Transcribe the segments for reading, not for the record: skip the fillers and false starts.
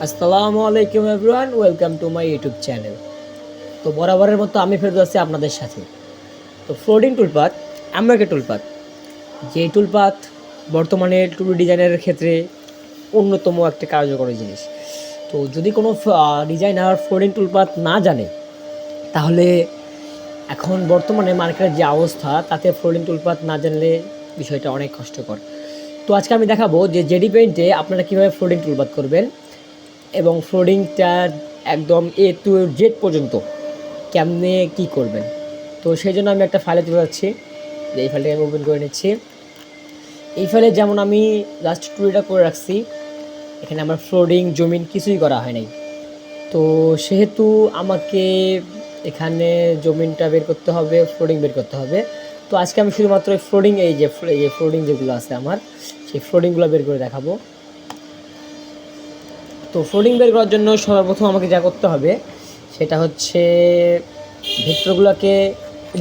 আসসালামু আলাইকুম everyone, welcome to my YouTube channel. তো বরাবরের মতো আমি ফেরত আছি আপনাদের সাথে। তো ফ্লোডিং টুলপাথ এমন একটা টুলপাথ, যে টুলপাথ বর্তমানে টুল ডিজাইনের ক্ষেত্রে অন্যতম একটা কার্যকরী জিনিস। তো যদি কোনো ডিজাইনার ফ্লোডিং টুলপাথ না জানে, তাহলে এখন বর্তমানে মার্কেটের যে অবস্থা, তাতে ফ্লোডিং টুলপাথ না জানলে বিষয়টা অনেক কষ্টকর। তো আজকে আমি দেখাবো যে জেডি পেইন্টে আপনারা কীভাবে ফ্লোডিং টুলপাথ করবেন এবং ফ্লোডিংটা একদম এ টু জেড পর্যন্ত কেমনে কি করবেন। তো সেই জন্য আমি একটা ফাইলে তুলে যাচ্ছি, যে এই ফাইলটাকে আমি ওপেন করে নিচ্ছি। এই ফাইলে যেমন আমি জাস্ট টুলটা করে রাখছি, এখানে আমার ফ্লোডিং জমিন কিছুই করা হয় নাই। তো সেহেতু আমাকে এখানে জমিনটা বের করতে হবে, ফ্লোডিং বের করতে হবে। তো আজকে আমি শুধুমাত্র ফ্লোডিং, এই যে ফ্লোডিং যেগুলো আছে আমার, সেই ফ্লোডিংগুলো বের করে দেখাবো। তো ফ্লোডিং বের করার জন্য সর্বপ্রথম আমাকে যা করতে হবে সেটা হচ্ছে ভেক্টরগুলোকে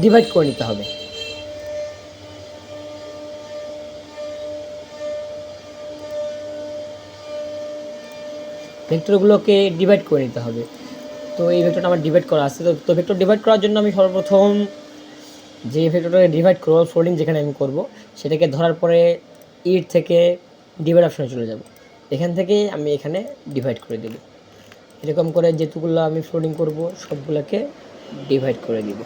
ডিভাইড করে নিতে হবে। ভেক্টরগুলোকে ডিভাইড করে নিতে হবে। তো এই ভেক্টরটা আমার ডিভাইড করা আছে। তো ভেক্টর ডিভাইড করার জন্য আমি সর্বপ্রথম যে ভেক্টরটাকে ডিভাইড করবো, ফ্লোডিং যেখানে আমি করব, সেটাকে ধরার পরে ইট থেকে ডিভাইড অপশনে চলে যাব। এখান থেকে আমি এখানে ডিভাইড করে দেব। এরকম করে যেটুকুলো আমি ফ্লোডিং করব সবগুলোকে ডিভাইড করে দিব।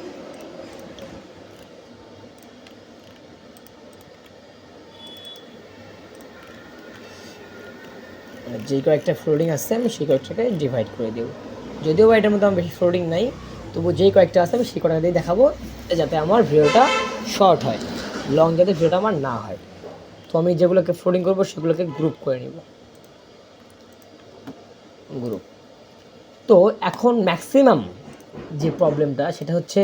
যে কয়েকটা ফ্লোডিং আছে আমি সেই কয়েকটাকে ডিভাইড করে দেবো। যদিও বা এটার মধ্যে আমার বেশি ফ্লোডিং নাই, তবু যেই কয়েকটা আছে আমি সেই কয়েকটা দিয়ে দেখাবো, যাতে আমার ভিডিওটা শর্ট হয়, লং যাতে ভিডিওটা আমার না হয়। তো আমি যেগুলোকে ফ্লোডিং করবো সেগুলোকে গ্রুপ করে নিব, গ্রুপ। তো এখন ম্যাক্সিমাম যে প্রবলেমটা সেটা হচ্ছে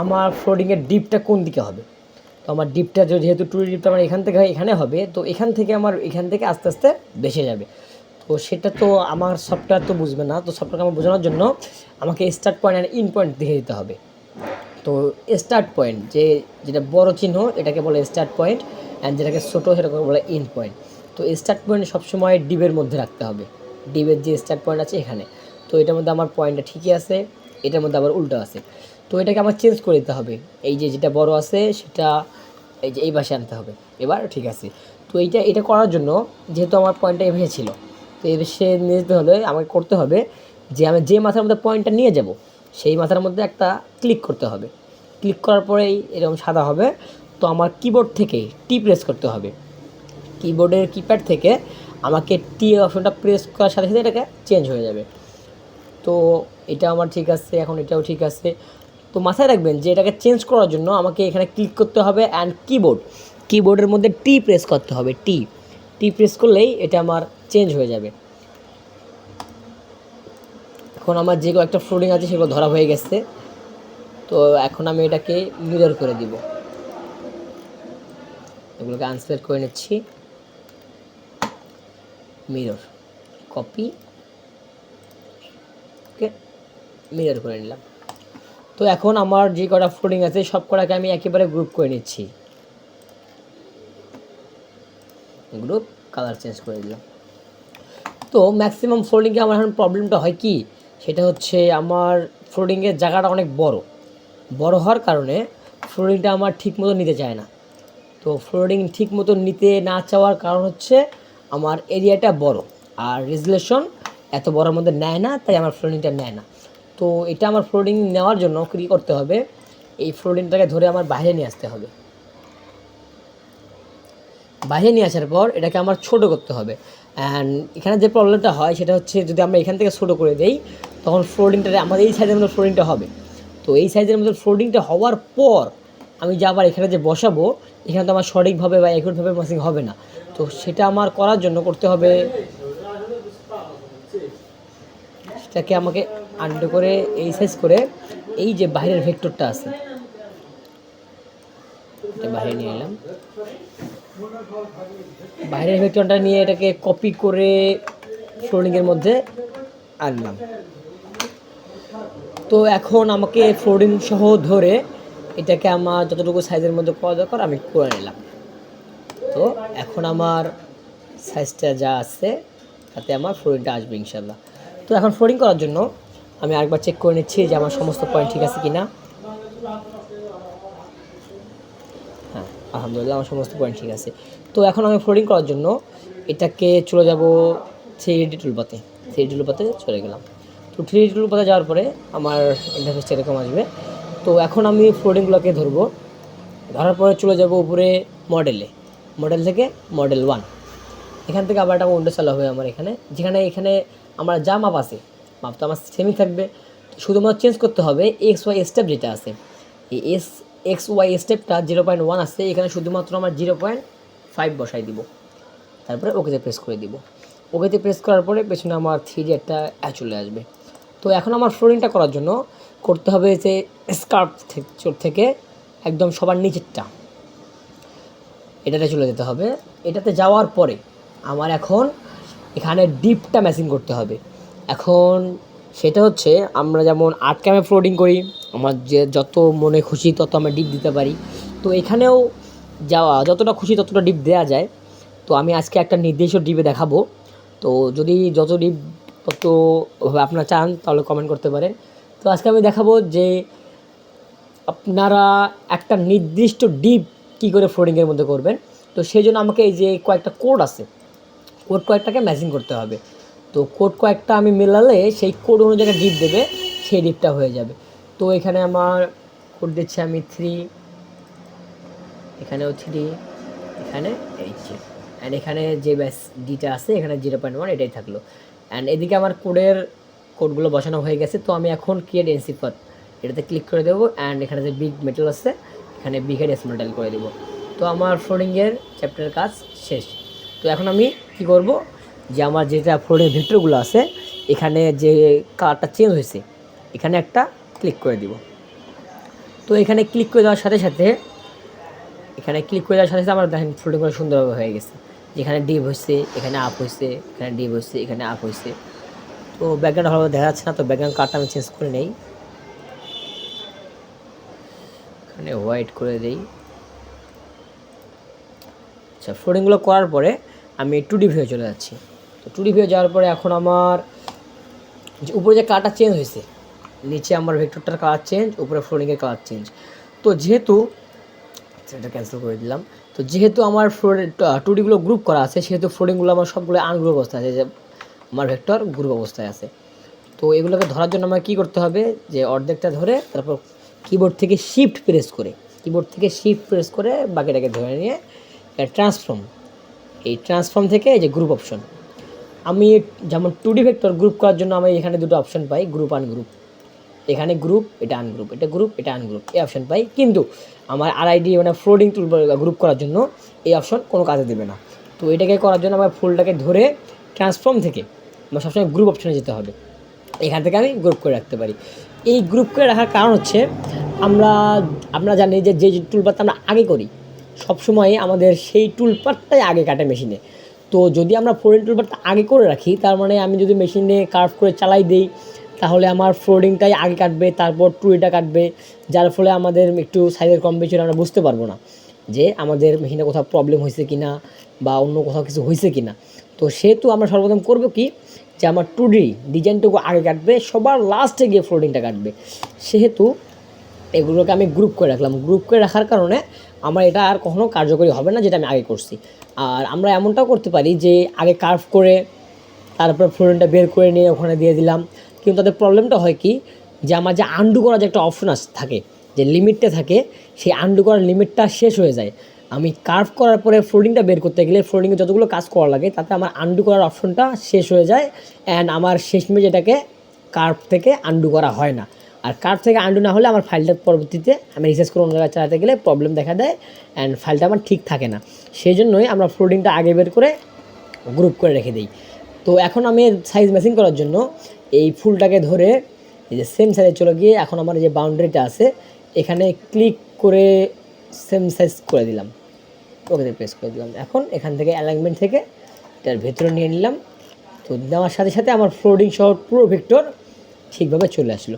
আমার ফ্লোডিংয়ের ডিপটা কোন দিকে হবে। তো আমার ডিপটা যেহেতু টুল ডিপটা আমার এখান থেকে এখানে হবে, তো এখান থেকে আমার এখান থেকে আস্তে আস্তে বেসে যাবে। তো সেটা তো আমার সফটওয়্যার তো বুঝবে না। তো সফটওয়্যারকে আমার বোঝানোর জন্য আমাকে start point and in point দেখে দিতে হবে। তো স্টার্ট পয়েন্ট যেটা বড় চিহ্ন, এটাকে বলে স্টার্ট পয়েন্ট, অ্যান্ড যেটাকে ছোটো সেটাকে বলে ইন পয়েন্ট। তো স্টার্ট পয়েন্ট সবসময় ডিবের মধ্যে রাখতে হবে, ডিবের যে স্টার্ট পয়েন্ট আছে এখানে। তো এটার মধ্যে আমার পয়েন্টটা ঠিকই আছে, এটার মধ্যে আবার উল্টো আছে। তো এটাকে আমার চেঞ্জ করে দিতে হবে। এই যেটা বড় আছে সেটা এই যে এই পাশে আনতে হবে। এবার ঠিক আছে। তো এটা করার জন্য যেহেতু আমার পয়েন্টটা এই পাশে ছিল, তো এই পাশে নিয়ে যেতে হলে আমাকে করতে হবে যে আমি যে মাথার মধ্যে পয়েন্টটা নিয়ে যাব, সেই মাথার মধ্যে একটা ক্লিক করতে হবে। ক্লিক করার পরেই এরকম সাদা হবে। তো আমার কিবোর্ড থেকে টি প্রেস করতে হবে। কিবোর্ডের কিপ্যাড থেকে আমাকে টি অপশনটা প্রেস করার সাথে সাথে এটাকে চেঞ্জ হয়ে যাবে। তো এটা আমার ঠিক আছে, এখন এটাও ঠিক আছে। তো মাথায় রাখবেন যে এটাকে চেঞ্জ করার জন্য আমাকে এখানে ক্লিক করতে হবে, অ্যান্ড কিবোর্ডের মধ্যে টি প্রেস করতে হবে। টি প্রেস করলেই এটা আমার চেঞ্জ হয়ে যাবে। এখন আমার যে কয়েকটা ফ্লোডিং আছে সেগুলো ধরা হয়ে গেছে। তো এখন আমি এটাকে মিরর করে দিব, এগুলোকে আনসেলেক্ট করে নিচ্ছি। মিরর, কপি, ওকে, মিরর করে নিলাম। তো এখন আমার যে কটা ফ্লোডিং আছে সব কটাকে আমি একেবারে গ্রুপ করে নিচ্ছি। গ্রুপ, কালার চেঞ্জ করে দিলাম। তো ম্যাক্সিমাম ফ্লোডিংয়ে আমার এখন প্রবলেমটা হয় কি, সেটা হচ্ছে আমার ফ্লোডিংয়ের জায়গাটা অনেক বড় হওয়ার কারণে ফ্লোডিংটা আমার ঠিক মতো নিতে চায় না। তো ফ্লোডিং ঠিক মতো নিতে না চাওয়ার কারণ হচ্ছে আমার এরিয়াটা বড়, আর রেজুলেশন এত বড়োর মধ্যে নেয় না, তাই আমার ফ্লোডিংটা নেয় না। তো এটা আমার ফ্লোডিং নেওয়ার জন্য কী করতে হবে, এই ফ্লোডিংটাকে ধরে আমার বাইরে নিয়ে আসতে হবে। বাইরে নিয়ে আসার পর এটাকে আমার ছোটো করতে হবে। অ্যান্ড এখানে যে প্রবলেমটা হয় সেটা হচ্ছে, যদি আমরা এখান থেকে ছোটো করে দেই, তখন ফ্লোডিংটা আমার এই সাইজের মধ্যে ফ্লোডিংটা হবে। তো এই সাইজের মধ্যে ফ্লোডিংটা হওয়ার পর আমি যে আবার এখানে যে বসাবো, এখানে তো আমার সঠিকভাবে বা একুরেটভাবে মাসিং হবে না। তো সেটা আমার করার জন্য করতে হবে, সেটাকে আমাকে আন্ডু করে এই সাইজ করে এই যে বাইরের ভেক্টরটা আছে এটা বাইরে নিয়ে এলাম। বাইরের ভেক্টরটা নিয়ে এটাকে কপি করে ফ্লোডিংয়ের মধ্যে আনলাম। তো এখন আমাকে ফ্লোডিং সহ ধরে এটাকে আমার যতটুকু সাইজের মধ্যে করা দরকার আমি করে নিলাম। তো এখন আমার সাইজটা যা আছে তাতে আমার ফ্লোরিংটা আসবে ইনশাল্লাহ। তো এখন ফ্লোরিং করার জন্য আমি আরেকবার চেক করে নিচ্ছি যে আমার সমস্ত পয়েন্ট ঠিক আছে কি না। হ্যাঁ, আলহামদুলিল্লাহ আমার সমস্ত পয়েন্ট ঠিক আছে। তো এখন আমি ফ্লোরিং করার জন্য এটাকে চলে যাব 3D টুলপাতে। 3D টুলপাতে চলে গেলাম। তো 3D টুলপাতে যাওয়ার পরে আমার ইন্টারফেসটা এরকম আসবে। তো এখন আমি ফ্লোরিংগুলোকে ধরবো, ধরার পরে চলে যাব উপরে মডেলে, মডেল থেকে মডেল 1। এখান থেকে আবার একটা উইন্ডো চালু হবে আমার এখানে, যেখানে এখানে আমার যা মাপ আছে মাপ তো আমার সেমই থাকবে। শুধুমাত্র চেঞ্জ করতে হবে এক্স ওয়াই স্টেপ যেটা আছে, এই এক্স ওয়াই স্টেপটা 0.1 আছে, এখানে শুধুমাত্র আমার 0.5 বসাই দিব, তারপরে ওকেতে প্রেস করে দিব। ওকেতে প্রেস করার পরে পেছনে আমার 3D একটা চলে আসবে। তো এখন আমার ফ্লোরিংটা করার জন্য করতে হবে যে স্কার্ফ থেকে একদম সবার নিচেরটা এটাতে চলে যেতে হবে। এটাতে যাওয়ার পরে আমার এখন এখানে ডিপটা ম্যাচিং করতে হবে। এখন সেটা হচ্ছে আমরা যেমন আর্ট ক্যামে ফ্লোটিং করি, আমার যে যত মনে খুশি তত আমরা ডিপ দিতে পারি। তো এখানেও যাওয়া যতটা খুশি ততটা ডিপ দেওয়া যায়। তো আমি আজকে একটা নির্দিষ্ট ডিপে দেখাবো। তো যদি যত ডিপ ততভাবে আপনারা চান তাহলে কমেন্ট করতে পারেন। তো আজকে আমি দেখাবো যে আপনারা একটা নির্দিষ্ট ডিপ কী করে ফ্লোরিংয়ের মধ্যে করবেন। তো সেই জন্য আমাকে এই যে কয়েকটা কোড আছে, কোড কয়েকটাকে ম্যাচিং করতে হবে। তো কোড কয়েকটা আমি মেলালে সেই কোড অনুযায়ী ডিপ দেবে, সেই ডিপটা হয়ে যাবে। তো এখানে আমার কোড দিচ্ছি আমি 3, এখানেও 3, এখানে এই যে, অ্যান্ড এখানে যে ব্যাস ডিটা আছে এখানে 0.1 এটাই থাকলো। অ্যান্ড এদিকে আমার কোডগুলো বসানো হয়ে গেছে। তো আমি এখন ক্রিয়েট এনসি পাথ এটাতে ক্লিক করে দেবো। অ্যান্ড এখানে যে বিগ মেটাল আছে এখানে বিগের স্মল টাইল করে দেবো। তো আমার ফ্লোরিংয়ের চ্যাপ্টারের কাজ শেষ। তো এখন আমি কি করব, যে আমার যেটা ফ্লোরিং ভেক্টরগুলো আছে এখানে যে কালারটা চেঞ্জ হয়েছে এখানে একটা ক্লিক করে দিব। তো এখানে ক্লিক করে দেওয়ার সাথে সাথে আমার দেখেন ফ্লোরিংগুলো সুন্দরভাবে হয়ে গেছে। যেখানে ডিপ হয়েছে এখানে আপ হয়েছে, এখানে ডিপ হয়েছে এখানে আপ হয়েছে। তো ব্যাকগ্রাউন্ড ভালোভাবে দেখা যাচ্ছে না, তো ব্যাকগ্রাউন্ড কালারটা আমি চেঞ্জ করে নেই, এখানে হোয়াইট করে দেই। আচ্ছা, ফ্লোরিংগুলো করার পরে আমি 2D ভিউ চলে যাচ্ছি। তো 2D ভিউ যাওয়ার পরে এখন আমার যে উপরে যে কালারটা চেঞ্জ হয়েছে, নিচে আমার ভেক্টরটার কালার চেঞ্জ, উপরে ফ্লোরিংয়ের কালার চেঞ্জ। তো যেহেতু এটা ক্যান্সেল করে দিলাম। তো যেহেতু আমার 2Dগুলো গ্রুপ করা আছে সেহেতু ফ্লোরিংগুলো আমার সবগুলো আনগ্রুপ অবস্থায় আছে, যে আমার ভেক্টর গ্রুপ অবস্থায় আছে। তো এগুলোকে ধরার জন্য আমার কী করতে হবে, যে অর্ধেকটা ধরে তারপর কিবোর্ড থেকে শিফট প্রেস করে বাকিটাকে ধরে নিয়ে ট্রান্সফর্ম, এই ট্রান্সফর্ম থেকে এই যে গ্রুপ অপশন, আমি যেমন 2D ভেক্টর গ্রুপ করার জন্য আমি এখানে দুটো অপশন পাই, গ্রুপ আনগ্রুপ। এখানে গ্রুপ, এটা আনগ্রুপ, এটা গ্রুপ, এটা আনগ্রুপ, এই অপশন পাই। কিন্তু আমার আরআইডি মানে ফ্লোরিং টুল গ্রুপ করার জন্য এই অপশন কোনো কাজে দেবে না। তো এটাকে করার জন্য আমার ফুলটাকে ধরে ট্রান্সফর্ম থেকে আমার সবসময় গ্রুপ অপশনে যেতে হবে। এখান থেকে আমি গ্রুপ করে রাখতে পারি। এই গ্রুপ করে রাখার কারণ হচ্ছে আমরা জানি যে টুলপারটা আমরা আগে করি সবসময় আমাদের সেই টুলপারটাই আগে কাটে মেশিনে। তো যদি আমরা ফ্লোরিং টুলপারটা আগে করে রাখি তার মানে আমি যদি মেশিনে কার্ভ করে চালাই দিই তাহলে আমার ফ্লোরিংটাই আগে কাটবে, তারপর টুলটা কাটবে, যার ফলে আমাদের একটু সাইজের কম বেশি আমরা বুঝতে পারবো না যে আমাদের মেশিনে কোথাও প্রবলেম হয়েছে কি না বা অন্য কোথাও কিছু হয়েছে কি না। তো সেহেতু আমরা সর্বপ্রথম করবো কি, যে আমার 2D ডিজাইনটুকু আগে কাটবে, সবার লাস্টে গিয়ে ফ্লোরিংটা কাটবে। সেহেতু এগুলোকে আমি গ্রুপ করে রাখলাম। গ্রুপ করে রাখার কারণে আমার এটা আর কখনও কার্যকরী হবে না যেটা আমি আগে করছি। আর আমরা এমনটাও করতে পারি যে আগে কার্ভ করে তারপর ফ্লোরিংটা বের করে নিয়ে ওখানে দিয়ে দিলাম। কিন্তু তাদের প্রবলেমটা হয় কি, যে আমার যে আন্ডু করার যে একটা অপশন থাকে, যে লিমিটটা থাকে, সেই আন্ডু করার লিমিটটা শেষ হয়ে যায়। আমি কার্ভ করার পরে ফ্লোরিংটা বের করতে গেলে ফ্লোরিংয়ে যতগুলো কাজ করা লাগে তাতে আমার আন্ডু করার অপশনটা শেষ হয়ে যায়। অ্যান্ড আমার শেষমেশ এটাকে কার্ভ থেকে আন্ডু করা হয় না। আর কার্ভ থেকে আন্ডু না হলে আমার ফাইলটা পরবর্তীতে আমি রিসার্চ করে অন্য জায়গায় চালাতে গেলে প্রবলেম দেখা দেয় অ্যান্ড ফাইলটা আমার ঠিক থাকে না। সেই জন্যই আমরা ফ্লোরিংটা আগে বের করে গ্রুপ করে রেখে দিই। তো এখন আমি সাইজ ম্যাচিং করার জন্য এই ফুলটাকে ধরে এই যে সেম সাইজে চলে গিয়ে এখন আমার যে বাউন্ডারিটা আছে এখানে ক্লিক করে সেম সাইজ করে দিলাম, ওকে প্রেস করে দিলাম। এখন এখান থেকে অ্যালাইনমেন্ট থেকে এটার ভেতরে নিয়ে নিলাম। তো নেওয়ার সাথে সাথে আমার ফ্লোরিং সহ পুরো ভেক্টর ঠিকভাবে চলে আসলো।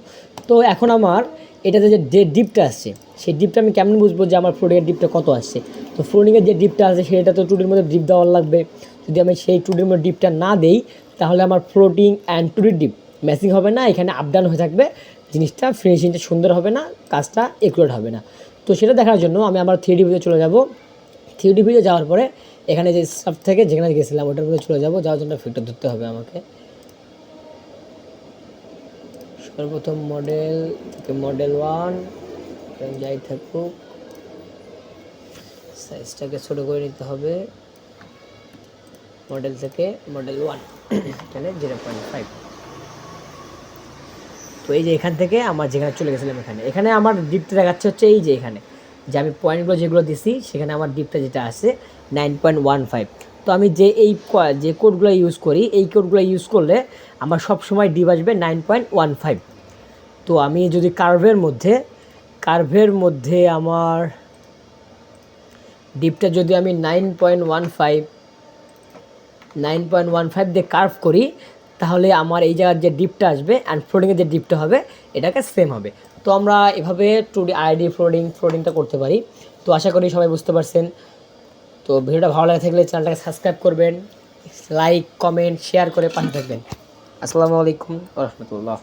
তো এখন আমার এটাতে যে ডিপটা আসছে সেই ডিপটা আমি কেমন বুঝবো যে আমার ফ্লোডিংয়ের ডিপটা কত আসছে? তো ফ্লোডিংয়ের যে ডিপটা আছে সেটা তো টুডির মধ্যে ডিপ দেওয়ার লাগবে। যদি আমি সেই টুডির মধ্যে ডিপটা না দেই তাহলে আমার ফ্লোটিং অ্যান্ড টুডির ডিপ ম্যাচিং হবে না, এখানে আপ ডাউন হয়ে থাকবে, জিনিসটা ফিনিশিংটা সুন্দর হবে না, কাজটা একুরেট হবে না। তো সেটা দেখার জন্য আমি আমার 3D ভিডিও চলে যাব। 3D ভিডিও যাওয়ার পরে এখানে যে সব থেকে যেখানে গেছিলাম ওটার মধ্যে চলে যাব, যাওয়ার জন্য ফিল্টার ধরতে হবে আমাকে। সর্বপ্রথম মডেল থেকে মডেল 1 যাই থাকুক, সাইজটাকে ছোটো করে নিতে হবে। মডেল থেকে মডেল 1 এখানে 0.5। তো এই যে এখান থেকে আমার যেখানে চলে গেছিলাম এখানে আমার ডিপটা দেখাচ্ছে হচ্ছে এই যে এখানে যে আমি পয়েন্টগুলো যেগুলো দিছি সেখানে আমার ডিপটা যেটা আছে 9.15। তো আমি যে কোডগুলো ইউজ করি এই কোডগুলো ইউজ করলে আমার সব সময় ডিপ আসবে 9.15। তো আমি যদি কার্ভের মধ্যে আমার ডিপটা যদি আমি 9.15 দিয়ে কার্ভ করি তাহলে আমার এই জায়গার যে ডিপটা আসবে অ্যান্ড ফ্লোডিংয়ের যে ডিপটা হবে এটাকে সেম হবে। তো আমরা এভাবে 2D আইডি ফ্লোডিংটা করতে পারি। তো আশা করি সবাই বুঝতে পারছেন। তো ভিডিওটা ভালো লাগে থাকলে চ্যানেলটাকে সাবস্ক্রাইব করবেন, লাইক কমেন্ট শেয়ার করে পাশে থাকবেন। আসসালামু আলাইকুম ওয়া রাহমাতুল্লাহ।